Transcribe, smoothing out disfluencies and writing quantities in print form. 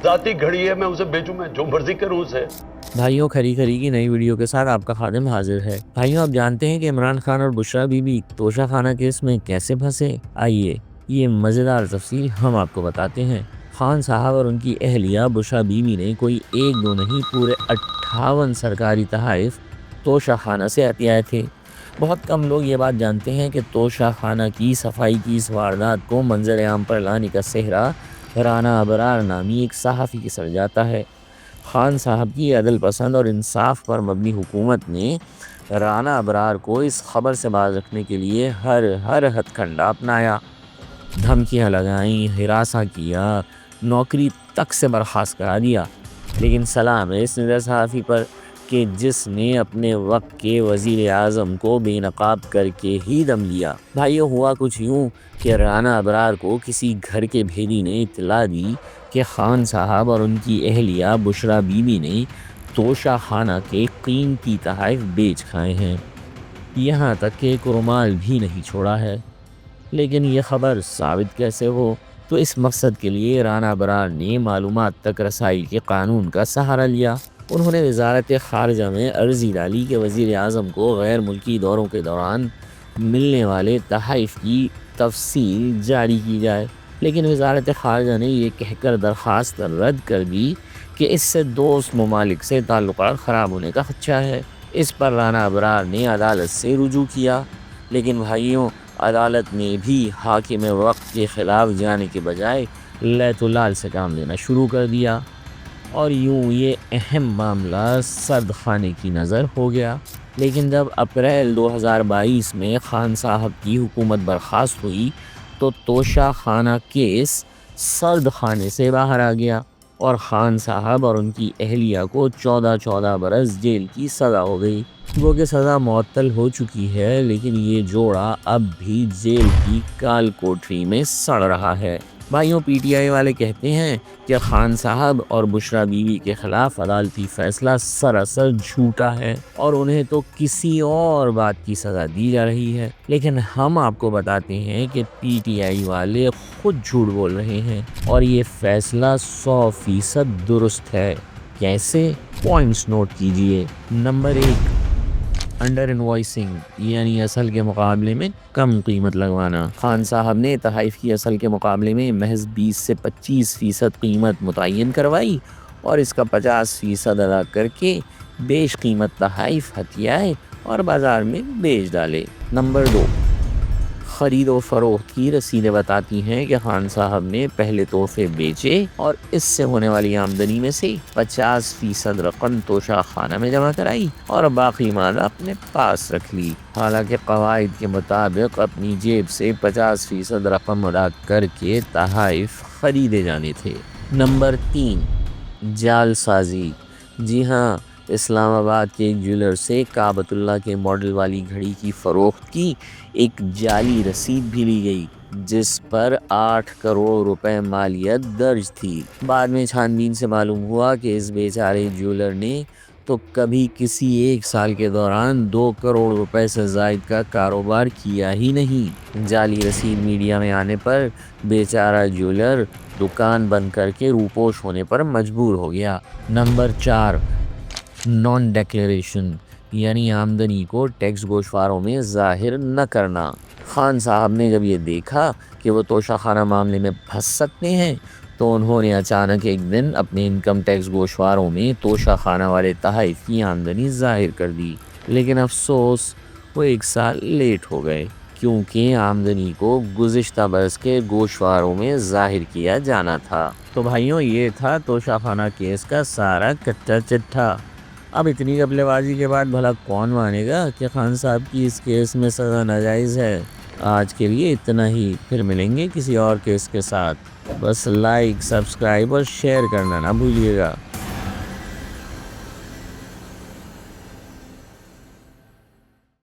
ذاتی گھڑی ہے، میں اسے بیچوں، میں جو مرضی کروں اسے۔ بھائیوں، کھری کھری کی نئی ویڈیو کے ساتھ آپ کا خادم حاضر ہے۔ بھائیوں، آپ جانتے ہیں کہ عمران خان اور بشرا بی بی توشہ خانہ کیس میں کیسے پھنسے؟ آئیے یہ مزیدار تفصیل ہم آپ کو بتاتے ہیں۔ خان صاحب اور ان کی اہلیہ بشرا بی بی نے کوئی ایک دو نہیں، پورے 58 سرکاری تحائف توشہ خانہ سے عطیہ تھے۔ بہت کم لوگ یہ بات جانتے ہیں کہ توشہ خانہ کی صفائی کی اس واردات کو منظر عام پر لانے کا سہرا رانا ابرار نامی ایک صحافی کے سر جاتا ہے۔ خان صاحب کی عدل پسند اور انصاف پر مبنی حکومت نے رانا ابرار کو اس خبر سے باز رکھنے کے لیے ہر ہتھ کنڈا اپنایا، دھمکیاں لگائیں، ہراساں کیا، نوکری تک سے برخاست کرا دیا۔ لیکن سلام ہے اس نظر صحافی پر کہ جس نے اپنے وقت کے وزیر اعظم کو بے نقاب کر کے ہی دم لیا۔ بھائیو، ہوا کچھ یوں کہ رانا ابرار کو کسی گھر کے بھیدی نے اطلاع دی کہ خان صاحب اور ان کی اہلیہ بشرا بی بی نے توشہ خانہ کے قیمتی تحائف بیچ کھائے ہیں، یہاں تک کہ ایک رومال بھی نہیں چھوڑا ہے۔ لیکن یہ خبر ثابت کیسے ہو؟ تو اس مقصد کے لیے رانا ابرار نے معلومات تک رسائی کے قانون کا سہارا لیا۔ انہوں نے وزارت خارجہ میں عرضی ڈالی کہ وزیر اعظم کو غیر ملکی دوروں کے دوران ملنے والے تحائف کی تفصیل جاری کی جائے، لیکن وزارت خارجہ نے یہ کہہ کر درخواست رد کر دی کہ اس سے دوست ممالک سے تعلقات خراب ہونے کا خدشہ ہے۔ اس پر رانا ابرار نے عدالت سے رجوع کیا، لیکن بھائیوں، عدالت نے بھی حاکم وقت کے خلاف جانے کے بجائے لیت و لال سے کام لینا شروع کر دیا، اور یوں یہ اہم معاملہ سرد خانے کی نظر ہو گیا۔ لیکن جب اپریل 2022 میں خان صاحب کی حکومت برخاست ہوئی تو توشہ خانہ کیس سرد خانے سے باہر آ گیا اور خان صاحب اور ان کی اہلیہ کو 14 برس جیل کی سزا ہو گئی۔ وہ کہ سزا معطل ہو چکی ہے، لیکن یہ جوڑا اب بھی جیل کی کال کوٹری میں سڑ رہا ہے۔ بھائیوں، پی ٹی آئی والے کہتے ہیں کہ خان صاحب اور بشرا بیوی کے خلاف عدالتی فیصلہ سراسر جھوٹا ہے اور انہیں تو کسی اور بات کی سزا دی جا رہی ہے۔ لیکن ہم آپ کو بتاتے ہیں کہ پی ٹی آئی والے خود جھوٹ بول رہے ہیں اور یہ فیصلہ 100% درست ہے۔ کیسے؟ پوائنٹس نوٹ کیجئے۔ نمبر 1، انڈر انوائسنگ، یعنی اصل کے مقابلے میں کم قیمت لگوانا۔ خان صاحب نے تحائف کی اصل کے مقابلے میں محض 20 سے 25% قیمت متعین کروائی اور اس کا 50% ادا کر کے بیش قیمت تحائف ہتھیائے اور بازار میں بیچ ڈالے۔ نمبر 2، خرید و فروخت کی رسیدیں بتاتی ہیں کہ خان صاحب نے پہلے تحفے بیچے اور اس سے ہونے والی آمدنی میں سے 50% رقم توشہ خانہ میں جمع کرائی اور باقی مال اپنے پاس رکھ لی، حالانکہ قواعد کے مطابق اپنی جیب سے 50% رقم ادا کر کے تحائف خریدے جانے تھے۔ نمبر 3، جعل سازی۔ جی ہاں، اسلام آباد کے ایک جیولر سے کعبۃ اللہ کے ماڈل والی گھڑی کی فروخت کی ایک جعلی رسید بھی لی گئی جس پر 8 کروڑ روپے مالیت درج تھی۔ بعد میں چھان بین سے معلوم ہوا کہ اس بیچارے جیولر نے تو کبھی کسی ایک سال کے دوران 2 کروڑ روپے سے زائد کا کاروبار کیا ہی نہیں۔ جعلی رسید میڈیا میں آنے پر بیچارہ جیولر دکان بند کر کے روپوش ہونے پر مجبور ہو گیا۔ نمبر 4، نان ڈیکلیریشن، یعنی آمدنی کو ٹیکس گوشواروں میں ظاہر نہ کرنا۔ خان صاحب نے جب یہ دیکھا کہ وہ توشہ خانہ معاملے میں پھنس سکتے ہیں تو انہوں نے اچانک ایک دن اپنے انکم ٹیکس گوشواروں میں توشہ خانہ والے تحائف کی آمدنی ظاہر کر دی، لیکن افسوس وہ 1 سال لیٹ ہو گئے کیونکہ آمدنی کو گزشتہ برس کے گوشواروں میں ظاہر کیا جانا تھا۔ تو بھائیوں، یہ تھا توشہ خانہ کیس کا سارا کچا چٹھا۔ اب اتنی غفلے بازی کے بعد بھلا کون مانے گا کہ خان صاحب کی اس کیس میں سزا ناجائز ہے؟ آج کے لیے اتنا ہی، پھر ملیں گے کسی اور کیس کے ساتھ۔ بس لائک، سبسکرائب اور شیئر کرنا نہ بھولیے گا۔